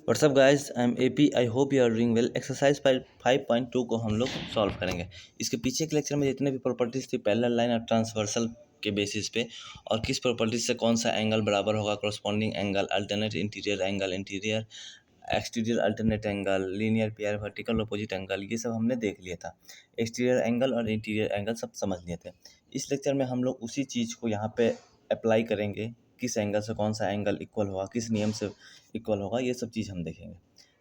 WhatsApp guys, I am AP. I hope you are doing well. Exercise 5.2 को हम लोग solve करेंगे। इसके पीछे के लेक्चर में जितने भी प्रॉपर्टीज थी पैरेलल लाइन और ट्रांसवर्सल के बेसिस पे, और किस प्रॉपर्टीज से कौन सा एंगल बराबर होगा, corresponding angle, alternate interior angle, interior exterior alternate angle, linear pair, vertical opposite angle, ये सब हमने देख लिया था। एक्सटीरियर एंगल और इंटीरियर एंगल सब समझ लिए थे। इस लेक्चर में हम लोग उसी चीज़ को यहाँ पे अप्लाई करेंगे, किस एंगल से कौन सा एंगल इक्वल होगा, किस नियम से इक्वल होगा, ये सब चीज़ हम देखेंगे।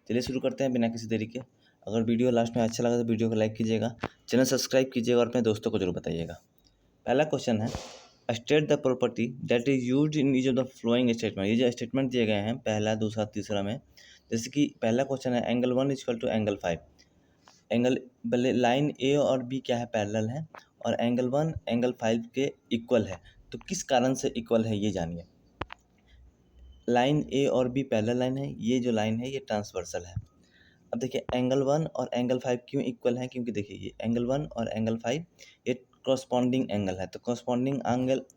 चलिए शुरू करते हैं बिना किसी देरी के। अगर वीडियो लास्ट में अच्छा लगा तो वीडियो को लाइक कीजिएगा, चैनल सब्सक्राइब कीजिएगा और अपने दोस्तों को जरूर बताइएगा। पहला क्वेश्चन है, state the property that is used in each of the following statement. ये जो स्टेटमेंट दिए गए हैं पहला, दूसरा, तीसरा में, जैसे कि पहला क्वेश्चन है angle 1 equal to angle 5। Angle भले लाइन ए और बी क्या है, पैरेलल है, और एंगल 1 एंगल 5 के इक्वल है। तो किस कारण से इक्वल है ये जानिए। लाइन ए और बी पैरेलल लाइन है, ये जो लाइन है ये ट्रांसवर्सल है। अब देखिए एंगल 1 और एंगल 5 क्यों इक्वल है, क्योंकि देखिए ये एंगल 1 और एंगल 5 ये कॉरस्पॉन्डिंग एंगल है। तो कॉरस्पॉन्डिंग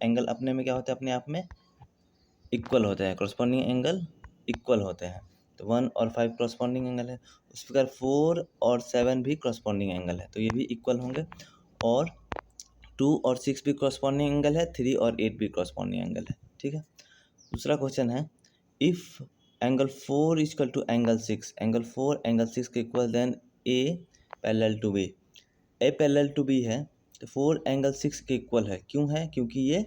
एंगल अपने में क्या होता है, अपने आप में इक्वल होते हैं। कॉरस्पॉन्डिंग एंगल इक्वल होते हैं। तो 1 और 5 कॉरस्पॉन्डिंग एंगल है। उस प्रकार 4 और 7 भी कॉरस्पॉन्डिंग एंगल है, तो ये भी इक्वल होंगे। और 2 और 6 भी कॉरस्पॉन्डिंग एंगल है, 3 और 8 भी कॉरस्पॉन्डिंग एंगल है। ठीक है। दूसरा क्वेश्चन है, if angle 4 equal to angle 6, angle 4 angle 6 के equal, then A parallel to B. A parallel to B है तो 4 एंगल 6 के इक्वल है। क्यों है, क्योंकि ये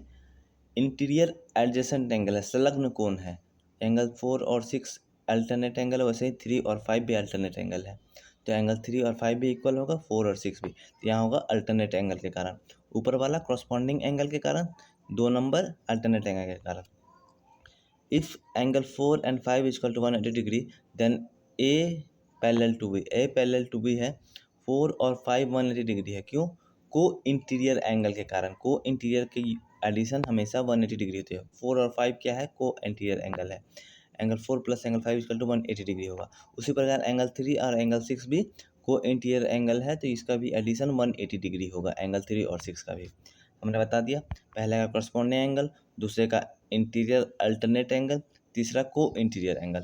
इंटीरियर एडजेसेंट एंगल है, संलग्न कोण है। एंगल 4 और 6 अल्टरनेट एंगल है, वैसे ही 3 और 5 भी अल्टरनेट एंगल है। तो एंगल 3 और 5 भी इक्वल होगा, 4 और 6 भी। तो यहाँ होगा अल्टरनेट एंगल के कारण। ऊपर वाला कॉरस्पॉन्डिंग एंगल के कारण, 2 नंबर अल्टरनेट एंगल के कारण। If angle 4 and 5 is equal to 180 degree, then A parallel to B, A parallel to B है, 4 और 5 180 डिग्री है। क्यों? को इंटीरियर एंगल के कारण। को इंटीरियर की एडिशन हमेशा 180 डिग्री होती है। 4 और 5 क्या है, को इंटीरियर एंगल है। Angle 4 plus angle 5 equal to 180 degree होगा। उसी प्रकार एंगल 3 और एंगल 6 भी को इंटीरियर एंगल है, तो इसका भी एडिशन 180 डिग्री होगा, एंगल 3 और 6 का भी। हमने बता दिया, पहले का कॉरस्पॉन्डिंग एंगल, दूसरे का इंटीरियर अल्टरनेट एंगल, तीसरा को इंटीरियर एंगल।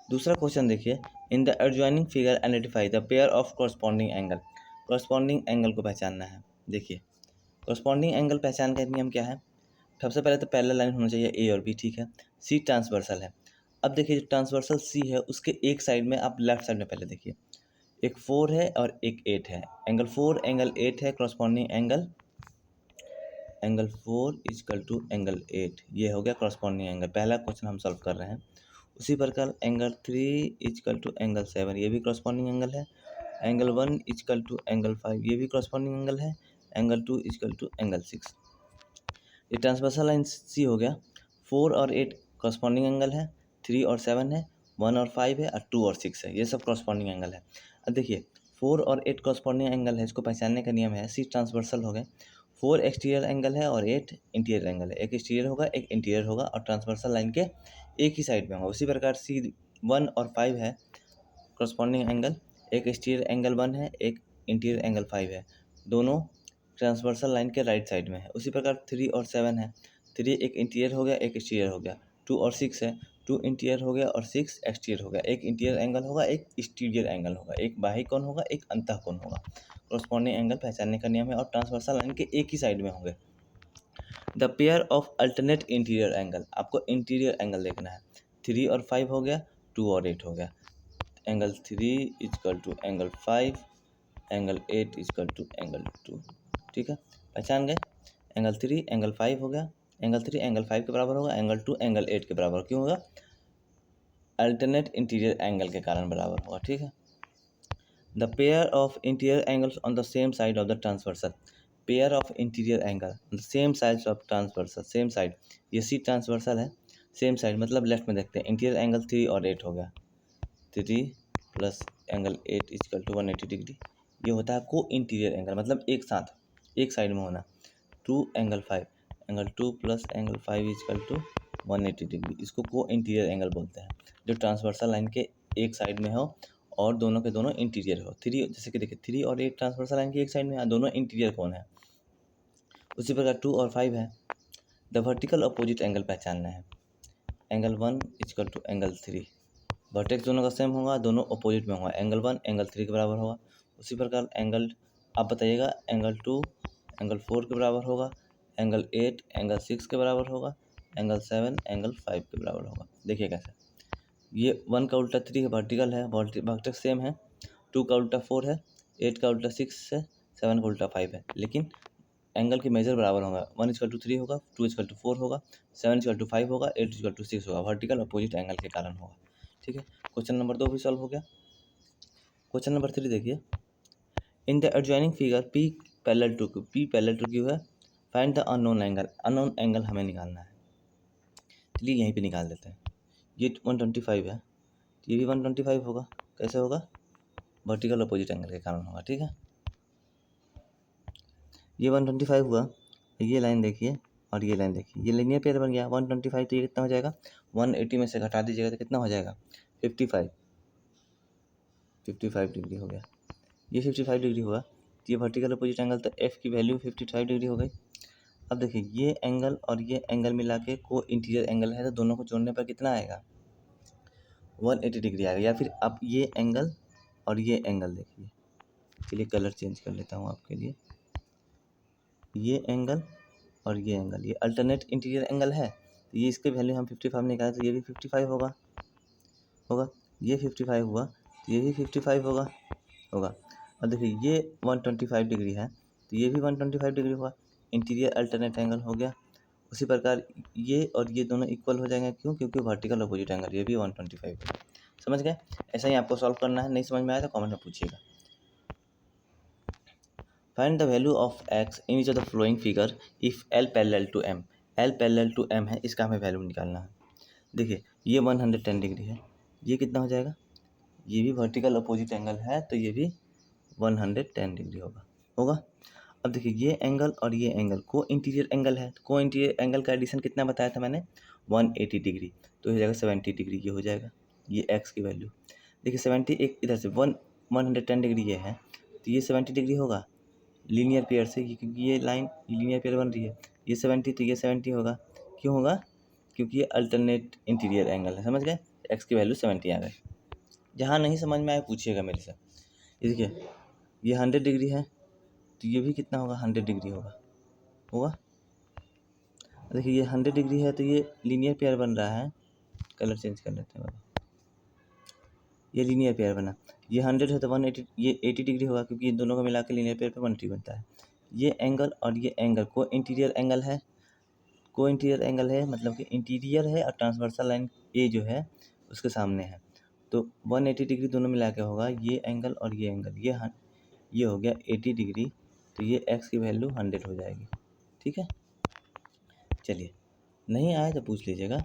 दूसरा क्वेश्चन देखिए, in the adjoining figure identify the pair of corresponding angle. Corresponding angle को पहचानना है। देखिए कॉरस्पॉन्डिंग एंगल पहचान का नियम क्या है। सबसे पहले तो पैरेलल लाइन होना चाहिए ए और बी, ठीक है। सी ट्रांसवर्सल है। अब देखिए जो ट्रांसवर्सल सी है उसके एक साइड में, आप लेफ्ट साइड में पहले देखिए, एक 4 है और एक 8 है। एंगल 4 एंगल 8 है, corresponding angle 4 equal to angle 8, ये हो गया कॉरस्पॉन्डिंग एंगल। पहला क्वेश्चन हम सॉल्व कर रहे हैं। उसी प्रकार एंगल 3 इजकल टू एंगल 7, ये भी कॉरस्पॉन्डिंग एंगल है। एंगल 1 इजकल टू एंगल 5, ये भी कॉरस्पॉन्डिंग एंगल है। Angle 2 equal to angle 6। ये ट्रांसवर्सल लाइन सी हो गया। 4 और 8 कॉरस्पॉन्डिंग एंगल है, 3 और 7 है, 1 और 5 है, और 2 और 6 है, ये सब कॉरस्पॉन्डिंग एंगल है। अब देखिए 4 और 8 कॉरस्पॉन्डिंग एंगल है, इसको पहचानने का नियम है, सी ट्रांसवर्सल हो गए। 4 एक्सटीरियर एंगल है और 8 इंटीरियर एंगल है। एक एक्सटीरियर होगा, एक इंटीरियर होगा, और ट्रांसवर्सल लाइन के एक ही साइड में होगा। उसी प्रकार सी 1 और 5 है कॉरस्पॉन्डिंग एंगल, एक एक्सटीरियर एंगल 1 है, एक इंटीरियर एंगल 5 है, दोनों ट्रांसवर्सल लाइन के राइट साइड में है। उसी प्रकार 3 और 7 है, 3 एक इंटीरियर हो गया, एक एक्सटीरियर हो गया। 2 और 6 है, 2 इंटीरियर हो गया और 6 एक्सटीरियर हो गया। एक इंटीरियर एंगल होगा, एक एक्सटीरियर एंगल होगा, एक बाह्य कोण होगा, एक अंतः कोण होगा। कॉरस्पॉन्डिंग एंगल पहचानने का नियम है, और ट्रांसवर्सल लाइन के एक ही साइड में होंगे। The pair of alternate interior angle, आपको इंटीरियर एंगल देखना है। 3 और 5 हो गया, 2 और 8 हो गया। Angle 3 equal to angle 5, angle 8 equal to angle 2। ठीक है, पहचान गए। एंगल 3 एंगल 5 हो गया, एंगल 3 एंगल 5 के बराबर होगा, एंगल 2 एंगल 8 के बराबर। क्यों होगा, अल्टरनेट इंटीरियर एंगल के कारण बराबर होगा। ठीक है। The pair of interior angles on the same side of the transversal, pair of interior angle the same side of transversal, same side, ये सी ट्रांसवर्सल है, सेम साइड मतलब लेफ्ट में देखते हैं। इंटीरियर एंगल 3 और 8 हो गया, 3 plus angle 8 equal to 180 degree, ये होता है को इंटीरियर एंगल, मतलब एक साथ एक साइड में होना। 2 angle 5, angle 2 plus angle 5 equal to 180 degree, इसको को इंटीरियर एंगल बोलते हैं, जो ट्रांसवर्सल लाइन के एक साइड में हो और दोनों के दोनों इंटीरियर हो। 3 जैसे कि देखिए 3 और 8 ट्रांसवर्सल लाइन के एक साइड में है, दोनों इंटीरियर कौन है। उसी प्रकार 2 और 5 है। द वर्टिकल अपोजिट एंगल पहचानना है। Angle 1 equal to angle 3, vertex दोनों का सेम होगा, दोनों अपोजिट में होगा, एंगल 1 एंगल 3 के बराबर होगा। उसी प्रकार एंगल आप बताइएगा एंगल 2 एंगल 4 के बराबर होगा, एंगल 8 एंगल 6 के बराबर होगा, एंगल 7 एंगल 5 के बराबर होगा। देखिए कैसे, ये 1 का उल्टा 3 है, वर्टिकल है, वर्टेक्स सेम है, 2 का उल्टा 4 है, 8 का उल्टा 6 है, 7 का उल्टा 5 है, लेकिन एंगल के मेजर बराबर होगा। 1:3 होगा, 2:4 होगा, 7:5 होगा, 8:6 होगा। वर्टिकल अपोजिट एंगल के कारण होगा। ठीक है, क्वेश्चन नंबर 2 भी सॉल्व हो गया। क्वेश्चन नंबर 3 देखिए, in the adjoining figure P parallel to Q है, find the unknown angle. Unknown angle हमें निकालना है, चलिए यहीं पे निकाल देते हैं। ये 125 है, ये भी 125 होगा। कैसे होगा? वर्टिकल अपोजिट एंगल के कारण होगा। ठीक है, ये 125 हुआ, ये लाइन देखिए और ये लाइन देखिए, ये लीनियर पेयर बन गया। 125 तो ये कितना हो जाएगा, 180 में से घटा दीजिएगा तो कितना हो जाएगा, 55 डिग्री हो गया। ये 55 डिग्री हुआ, तो ये वर्टिकल अपोजिट एंगल, तो एफ की वैल्यू 55 डिग्री हो गई। अब देखिए, ये एंगल और ये एंगल मिला के को इंटीरियर एंगल है, तो दोनों को जोड़ने पर कितना आएगा, 180 डिग्री आएगा। या फिर आप ये एंगल और ये एंगल देखिए, चलिए कलर चेंज कर लेता हूँ आपके लिए। ये एंगल और ये एंगल, ये अल्टरनेट इंटीरियर एंगल है, तो ये इसके वैल्यू हम 55 निकालें तो ये भी 55 होगा। ये 55 हुआ, तो ये भी 55 होगा। अब देखिए, ये 125 डिग्री है, तो ये भी 125 डिग्री हुआ, इंटीरियर अल्टरनेट एंगल हो गया। उसी प्रकार ये और ये दोनों इक्वल हो जाएंगे, क्यों? क्योंकि वर्टिकल अपोजिट एंगल, ये भी 125 है। समझ गए? ऐसा ही आपको सॉल्व करना है। नहीं समझ में आया तो कमेंट में पूछिएगा। Find the value of x in each of the following figure if L parallel to M। L parallel to M है, इसका हमें वैल्यू निकालना है। देखिए, ये 110 डिग्री है, ये कितना हो जाएगा, ये भी वर्टिकल अपोजिट एंगल है, तो ये भी 110 डिग्री होगा। अब देखिए, ये एंगल और ये एंगल को इंटीरियर एंगल है, को इंटीरियर एंगल का एडिशन कितना बताया था मैंने, 180 डिग्री, तो हो जाएगा 70 डिग्री, ये हो जाएगा। ये x की वैल्यू देखिए, 70 एक इधर से 110 डिग्री ये है, तो ये 70 डिग्री होगा लीनियर पेयर से, क्योंकि ये लाइन लीनियर पेयर बन रही है। ये 70 तो ये 70 होगा। क्यों होगा? क्योंकि ये अल्टरनेट इंटीरियर एंगल है। समझ गए? x की वैल्यू 70 आ गई। जहाँ नहीं समझ में आए पूछिएगा मेरे से। ये देखिए, ये 100 डिग्री है, तो ये भी कितना होगा, 100 डिग्री होगा। देखिए, ये 100 डिग्री है, तो ये लीनियर पेयर बन रहा है। कलर चेंज कर लेते हैं, ये लीनियर पेयर बना। ये 100 है तो 180, ये 80 डिग्री होगा, क्योंकि ये दोनों को मिला के लीनियर पेयर पे 180 बनता है। ये एंगल और ये एंगल को इंटीरियर एंगल है, मतलब कि इंटीरियर है और ट्रांसवर्सल लाइन ए जो है उसके सामने है, तो 180 डिग्री दोनों मिला के होगा। ये एंगल और ये एंगल, ये हो गया 80 डिग्री, तो ये x की वैल्यू 100 हो जाएगी। ठीक है, चलिए नहीं आए तो पूछ लीजिएगा।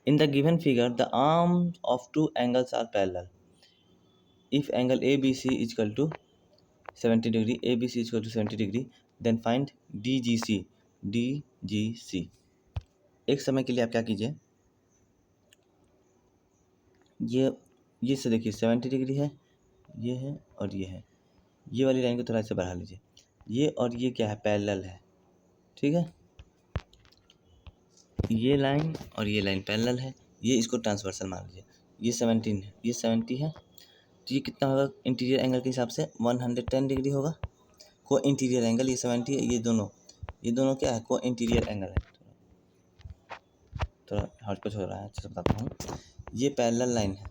In the given figure the arms of two angles are parallel if angle ABC is equal to 70 degree, ABC is equal to 70 degree, then find DGC। एक समय के लिए आप क्या कीजिए, ये से देखिए 70 डिग्री है, ये है और ये है, ये वाली लाइन को थोड़ा सा बढ़ा लीजिए। ये और ये क्या है, पैरेलल है। ठीक है, ये लाइन और ये लाइन पैरेलल है, ये इसको ट्रांसवर्सल मान लीजिए। ये 17 है, ये 70 है, तो ये कितना होगा इंटीरियर एंगल के हिसाब से, 110 डिग्री होगा। को इंटीरियर एंगल ये 70 है, ये दोनों क्या है, को इंटीरियर एंगल है। थोड़ा हट कुछ हो रहा है, अच्छा बताता हूँ। ये पैरेलल लाइन है,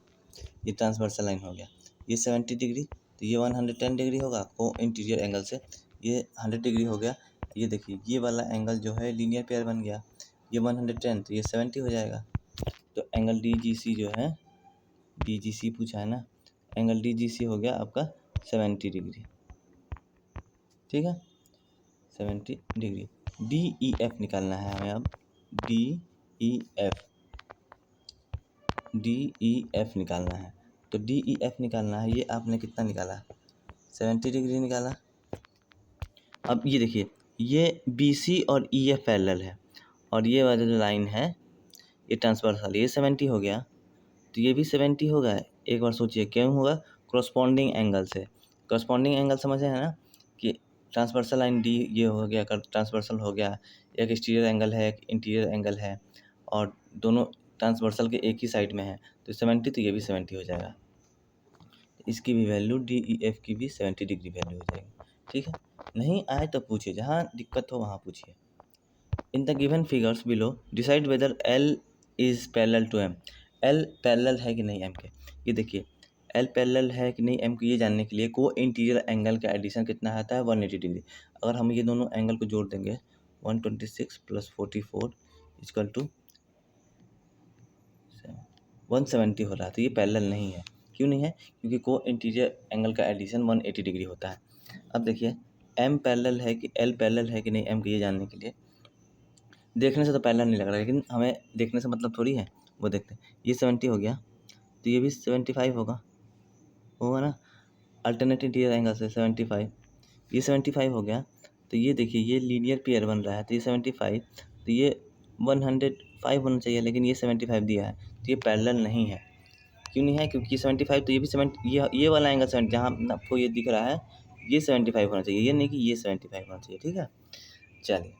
ये ट्रांसवर्सल लाइन हो गया। ये 70 डिग्री, तो ये 110 डिग्री होगा को इंटीरियर एंगल से, ये 100 डिग्री हो गया। ये देखिए, ये वाला एंगल जो है लीनियर पेयर बन गया, ये 110 तो ये 70 हो जाएगा। तो एंगल DGC जो है, DGC पूछा है ना, एंगल DGC हो गया आपका 70 डिग्री। ठीक है, 70 डिग्री। DEF निकालना है हमें अब, DEF निकालना है। तो DEF निकालना है, ये आपने कितना निकाला, 70 डिग्री निकाला। अब ये देखिए, ये BC और EF पैरेलल है, और ये वाला जो लाइन है ये ट्रांसवर्सल, ये 70 हो गया, तो ये भी 70 होगा। एक बार सोचिए क्यों होगा, कॉरस्पॉन्डिंग एंगल से। कॉरस्पॉन्डिंग एंगल समझे है ना, कि ट्रांसवर्सल लाइन D ये हो गया, ट्रांसवर्सल हो गया, एक एक्सटीरियर एंगल है, एक इंटीरियर एंगल है, और दोनों ट्रांसवर्सल के एक ही साइड में है तो 70, तो ये भी 70 हो जाएगा। इसकी भी वैल्यू DEF की भी 70 डिग्री वैल्यू हो जाएगी। ठीक है, नहीं आए तो पूछिए, जहाँ दिक्कत हो वहाँ पूछिए। In the given figures below decide whether L is parallel to M। L parallel है कि नहीं M के, ये देखिए L पैरेलल है कि नहीं M के, ये जानने के लिए को इंटीरियर एंगल का एडिशन कितना आता है 180 डिग्री। अगर हम ये दोनों एंगल को जोड़ देंगे 126 + 44 = 170 हो रहा है, तो ये पैरेलल नहीं है। क्यों नहीं है? क्योंकि को इंटीरियर एंगल का एडिशन 180 डिग्री होता है। अब देखिए M पैरेलल है कि L पैरेलल है कि नहीं M के, ये जानने के लिए देखने से तो पैरेलल नहीं लग रहा, लेकिन हमें देखने से मतलब थोड़ी है, वो देखते हैं। ये 70 हो गया तो ये भी 75 होगा ना, अल्टरनेट इंटीरियर एंगल से 75, ये 75 हो गया। तो ये देखिए ये लीनियर पेयर बन रहा है, तो ये 75, तो ये 105 होना चाहिए, लेकिन ये 75 दिया है, तो ये पैरेलल नहीं है। क्यों नहीं है? क्योंकि 75, तो ये भी 70, ये वाला एंगल 70 जहाँ आपको ये दिख रहा है, ये 75 होना चाहिए, ये नहीं कि ये 75 होना चाहिए। ठीक है, चलिए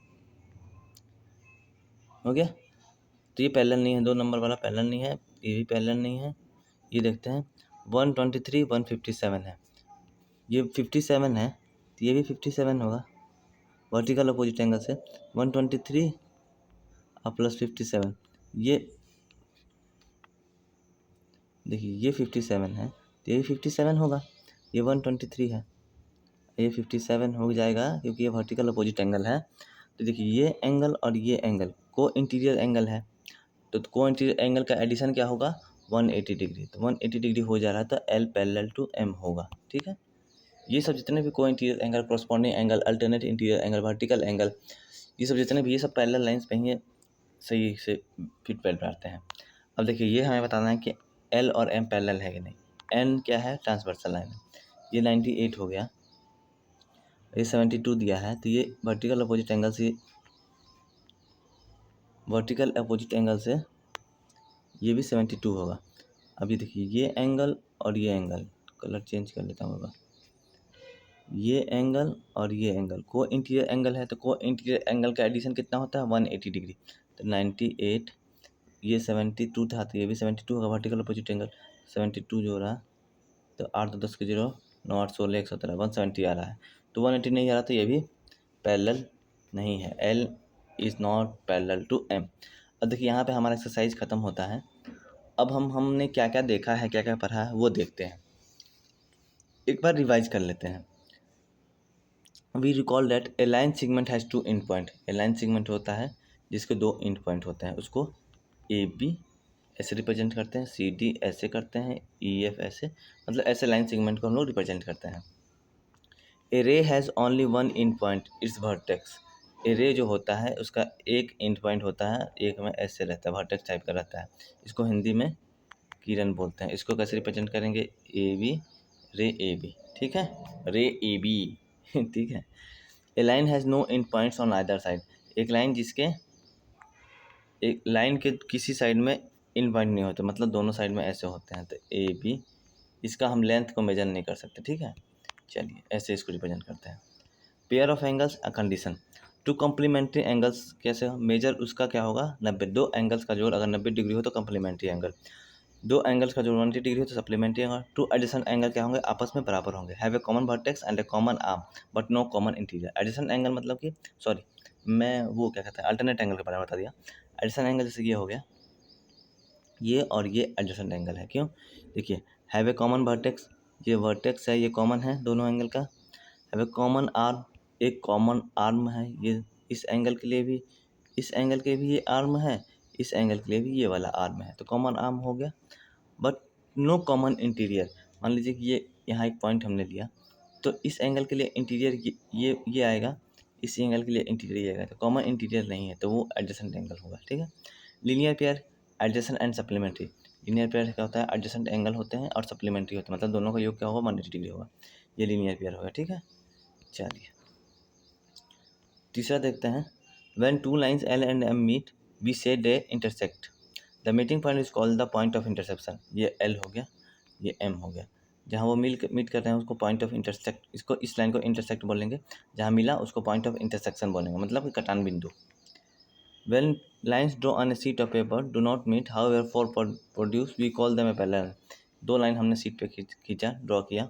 हो गया। तो ये पैरेलल नहीं है, 2 नंबर वाला पैरेलल नहीं है, ये भी पैरेलल नहीं है। ये देखते हैं 123 157 है, ये 57 है, तो ये भी 57 होगा वर्टिकल अपोजिट एंगल से। 123 और प्लस 57, ये देखिए ये 57 है, तो ये भी 57 होगा। ये 123 है, ये 57 हो जाएगा क्योंकि ये वर्टिकल अपोजिट एंगल है। तो देखिए ये एंगल और ये एंगल को इंटीरियर एंगल है, तो को इंटीरियर एंगल का एडिशन क्या होगा 180 डिग्री, तो 180 डिग्री हो जा रहा है, तो L पैरेलल टू M होगा। ठीक है, ये सब जितने भी को interior angle, corresponding angle, alternate interior angle, vertical angle, ये सब जितने भी, ये सब पैरेलल लाइंस पे ही ये सही से फिट बैठते हैं। अब देखिए ये हमें बताना है कि L और M पैरेलल है कि नहीं। N क्या है? ट्रांसवर्सल लाइन है। ये 98 हो गया, ये 72 दिया है, तो ये वर्टिकल अपोजिट एंगल से ये भी 72 होगा। अभी देखिए ये एंगल और ये एंगल, कलर चेंज कर लेता हूँ मैं, ये एंगल और ये एंगल को इंटीरियर एंगल है, तो को इंटीरियर एंगल का एडिशन कितना होता है 180 डिग्री, तो 98, ये 72 था, तो ये भी 72 होगा वर्टिकल अपोजिट एंगल। 72 जो रहा, तो 8 10 के 0, 9 8 16 117, 170 आ रहा है, तो 180 नहीं आ रहा, तो ये भी पैरेलल नहीं है। L is not parallel to M। अब देखिए यहाँ पे हमारा एक्सरसाइज ख़त्म होता है। अब हमने क्या क्या देखा है, क्या क्या पढ़ा है, वो देखते हैं, एक बार रिवाइज कर लेते हैं। We recall that a line segment has 2 end point. A line segment होता है जिसके 2 एंड पॉइंट होते हैं, उसको AB ऐसे रिप्रेजेंट करते हैं, CD ऐसे करते हैं, EF ऐसे, मतलब ऐसे लाइन सेगमेंट को हम लोग रिप्रेजेंट करते हैं। A ray has only 1 end point, its vertex. A ray जो होता है उसका एक एंड पॉइंट होता है, एक में ऐसे रहता है, वर्टेक्स टाइप का रहता है, इसको हिंदी में किरण बोलते हैं। इसको कैसे रिप्रेजेंट करेंगे? AB, रे AB। ठीक है, रे AB ठीक है। A line has no end points on either side. एक लाइन के किसी साइड में एंड पॉइंट नहीं होते, मतलब दोनों साइड में ऐसे होते हैं, तो AB, इसका हम लेंथ को मेजर नहीं कर सकते। ठीक है, चलिए ऐसे इसको रिप्रेजेंट करते हैं। Pair of angles a condition, two complementary angles कैसे मेजर, उसका क्या होगा 90। दो एंगल्स का जोड़ अगर 90 डिग्री हो तो कॉम्प्लीमेंट्री एंगल, दो एंगल्स का जोड़ 180 डिग्री हो तो supplementary angle. Two addition angle क्या होंगे? आपस में बराबर होंगे। Have a common vertex and a common arm but no common interior. Addition angle मतलब कि, सॉरी मैं वो क्या कहते हैं, अल्टरनेट एंगल के बारे में बता दिया। एडिशन एंगल जैसे ये हो गया, ये और ये एडजेसेंट एंगल है। क्यों? देखिए हैव ए कॉमन वर्टेक्स, ये वर्टेक्स है, ये कॉमन है दोनों एंगल का। हैव ए कॉमन आर्म, एक कॉमन आर्म है, ये इस एंगल के लिए भी, इस एंगल के भी ये आर्म है, इस एंगल के लिए भी ये वाला आर्म है, तो कॉमन आर्म हो गया। But no common interior. मान लीजिए कि ये यहाँ एक पॉइंट हमने लिया, तो इस एंगल के लिए इंटीरियर ये आएगा, इस एंगल के लिए इंटीरियर ये आएगा, तो कॉमन इंटीरियर नहीं है, तो वो एडजेसेंट एंगल होगा। ठीक है, linear pair, adjacent and supplementary. Linear pair क्या होता है? एडजेसेंट एंगल होते हैं और सप्लीमेंट्री होते हैं, मतलब दोनों का योग क्या होगा 180 डिग्री होगा, ये लीनियर पेयर होगा। ठीक है, चलिए तीसरा देखते हैं। When two lines L and M meet we say they intersect, the meeting point is called the point of intersection. ये L हो गया, ये M हो गया, जहाँ वो मीट करते हैं उसको पॉइंट ऑफ इंटरसेक्ट, इसको इस लाइन को इंटरसेक्ट बोलेंगे, जहाँ मिला उसको पॉइंट ऑफ इंटरसेक्शन बोलेंगे, मतलब कि कटान बिंदु। When lines drawn on a sheet of paper do not meet, however, for produce we call them a parallel. दो लाइन हमने सीट पे खींचा, ड्रॉ किया,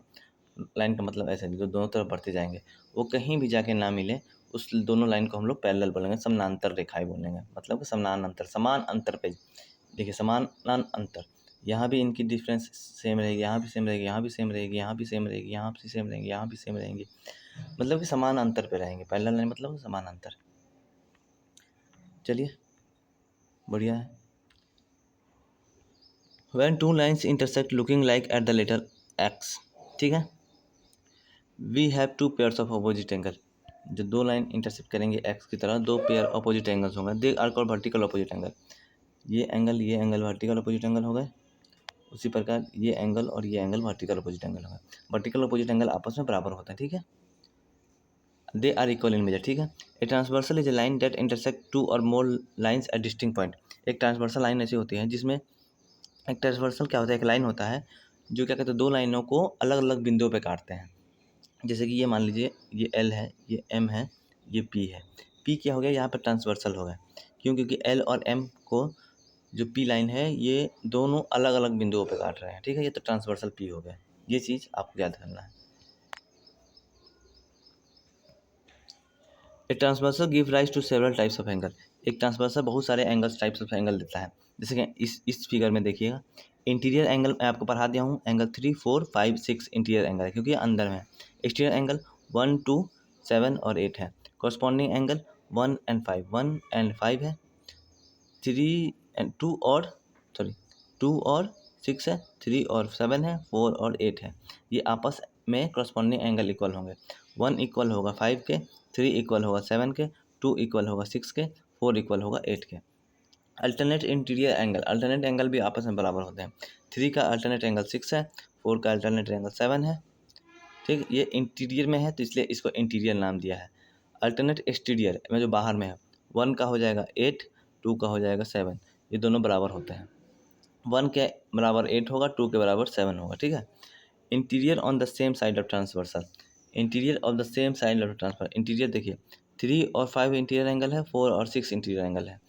लाइन का मतलब ऐसा जो दोनों तरफ बढ़ते जाएंगे, वो कहीं भी जाके ना मिले, उस दोनों लाइन को हम लोग पैरेलल बोलेंगे, समानांतर रेखाएं बोलेंगे, मतलब कि समानांतर, समान अंतर पे। देखिए समान अंतर, यहाँ भी इनकी डिफरेंस सेम रहेगी, यहाँ भी सेम रहेगी, यहाँ भी सेम रहेगी, यहाँ भी सेम रहेगी, यहाँ भी सेम रहेगी, यहाँ भी सेम रहेंगी, मतलब कि समान अंतर पे रहेंगे। पैरेलल लाइन मतलब समान अंतर। चलिए बढ़िया है। When two lines intersect looking like at the letter X, ठीक है, we have two pairs of opposite angle। जो दो लाइन इंटरसेक्ट करेंगे x की तरह, दो पेयर अपोजिट एंगल्स होंगे, they are called vertical opposite angle. ये एंगल वर्टिकल अपोजिट एंगल हो गए, उसी प्रकार ये एंगल और ये एंगल वर्टिकल अपोजिट एंगल हो गए। वर्टिकल अपोजिट एंगल आपस में बराबर होते हैं, ठीक है, they are equal in measure, ठीक है। A transversal is a line that intersect two और more lines at distinct point. एक ट्रांसवर्सल लाइन ऐसी होती है जिसमें, एक ट्रांसवर्सल क्या होता है, एक लाइन होता है जो क्या कहते हैं, दो लाइनों को अलग अलग बिंदुओं पे काटते हैं। जैसे कि ये मान लीजिए, ये L है, ये M है, ये P है। P क्या हो गया, यहाँ पर ट्रांसवर्सल हो गया, क्यों, क्योंकि L और M को जो P लाइन है ये दोनों अलग अलग बिंदुओं पे काट रहे हैं, ठीक है, ये तो ट्रांसवर्सल P हो गया। ये चीज़ आपको याद करना है। A transversal give rise to several types of angle. एक ट्रांसवर्सल बहुत सारे एंगल्स, टाइप्स ऑफ एंगल देता है। जैसे कि इस फिगर में देखिएगा, इंटीरियर एंगल मैं आपको पढ़ा दिया हूँ, एंगल 3, 4, 5, 6 इंटीरियर एंगल है, क्योंकि ये अंदर में है। एक्सटीरियर एंगल 1, 2, 7 और 8 है। कॉरस्पॉन्डिंग एंगल 1 and 5, 1 and 5 है। 3 and 2 और 6 है, 3 और 7 है, 4 और 8 है। ये आपस में कॉरस्पॉन्डिंग एंगल इक्वल होंगे। 1 इक्वल होगा 5 के, 3 इक्वल होगा 7 के, 2 इक्वल होगा 6 के, 4 इक्वल होगा 8 के। Alternate interior angle, alternate angle भी आपस में बराबर होते हैं। 3 का अल्टरनेट एंगल 6 है, 4 का अल्टरनेट एंगल 7 है, ठीक। ये इंटीरियर में है तो इसलिए इसको इंटीरियर नाम दिया है। अल्टरनेट एक्सटीरियर में जो बाहर में है, 1 का हो जाएगा 8, 2 का हो जाएगा 7, ये दोनों बराबर होते हैं। 1 के बराबर 8 होगा, 2 के बराबर 7 होगा, ठीक है। Interior on the same side of transversal, interior of the same side of transfer, interior देखिए 3 और 5 इंटीरियर एंगल है, 4 और 6 इंटीरियर एंगल है,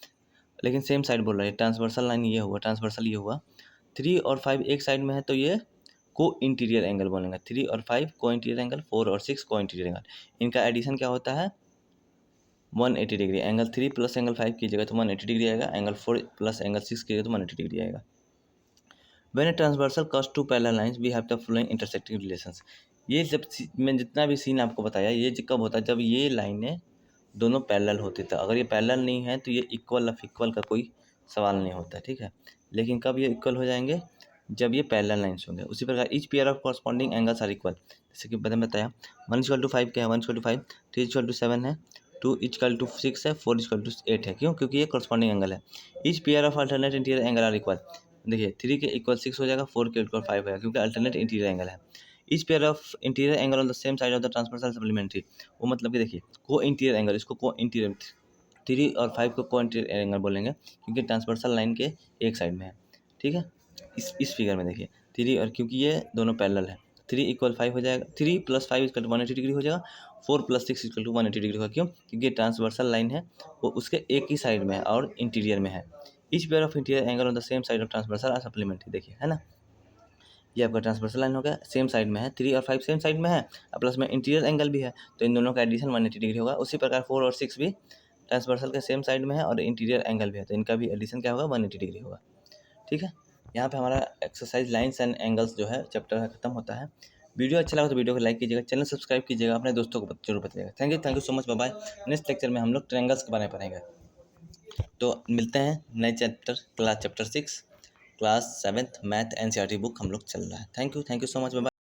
लेकिन सेम साइड बोल रहा है। ट्रांसवर्सल लाइन ये हुआ, ट्रांसवर्सल ये हुआ, 3 और 5 एक साइड में है तो ये को इंटीरियर एंगल बोलेंगे। 3 और 5 को इंटीरियर एंगल, 4 और 6 को इंटीरियर एंगल। इनका एडिशन क्या होता है, 180 डिग्री। एंगल 3 प्लस एंगल 5 कीजिएगा तो 180 डिग्री आएगा, एंगल 4 प्लस एंगल 6 कीजिएगा तो 180 डिग्री आएगा। When a transversal cuts two parallel lines, we have the following intersecting relations। ये जब मैं जितना भी सीन आपको बताया, ये कब होता है, जब ये लाइनें दोनों पैरेलल होती था। अगर ये पैरेलल नहीं है तो ये इक्वल ऑफ इक्वल का कोई सवाल नहीं होता, ठीक है। लेकिन कब ये इक्वल हो जाएंगे, जब ये पैरेलल लाइन्स होंगे। उसी प्रकार each pair of corresponding angles are equal. जैसे कि मैंने बताया 1:5 क्या है, 1:5, 3:7 है, 2:6 है, 4:8 है। क्यों, क्योंकि ये कॉरस्पॉन्डिंग एंगल है। Each pair of alternate interior angle are equal. देखिए 3 के इक्वल 6 हो जाएगा, 4 के इक्वल 5 होगा, क्योंकि अल्टरनेट इंटीरियर एंगल है। Each pair of interior angle on the same side of the transversal supplementary. वो मतलब कि देखिए को इंटीरियर एंगल, इसको को इंटीरियर, 3 और 5 को इंटीरियर एंगल बोलेंगे, क्योंकि ट्रांसवर्सल लाइन के एक साइड में है, ठीक है। इस फिगर में देखिए 3 और, क्योंकि ये दोनों पैरेलल है, 3 इक्वल 5 हो जाएगा, 3 + 5 = 180 डिग्री हो जाएगा, 4 + 6 = 180 डिग्री होगा। क्यों, क्योंकि ट्रांसवर्सल लाइन है वो उसके एक ही साइड में है और इंटीरियर में है। Each pair of interior angle on the same side of transversal are supplementary. देखिए है ना, ये आपका ट्रांसवर्सल लाइन हो गया, सेम साइड में है, 3 और 5 सेम साइड में है, और प्लस में इंटीरियर एंगल भी है, तो इन दोनों का एडिशन 180 डिग्री होगा। उसी प्रकार 4 और 6 भी ट्रांसवर्सल के सेम साइड में है और इंटीरियर एंगल भी है, तो इनका भी एडिशन क्या होगा, 180 डिग्री होगा, ठीक है। यहाँ पे हमारा एक्सरसाइज लाइन्स एंड एंगल्स जो है चैप्टर खत्म होता है। वीडियो अच्छा लगा तो वीडियो को लाइक कीजिएगा, चैनल सब्सक्राइब कीजिएगा, अपने दोस्तों को जरूर बताइएगा। Thank you so much, bye bye. Next lecture में हम लोग ट्रायंगल्स के बारे में पढ़ेंगे, तो मिलते हैं नए chapter, chapter 6 class 7th math NCERT book हम लोग चल रहा है। Thank you so much, bye.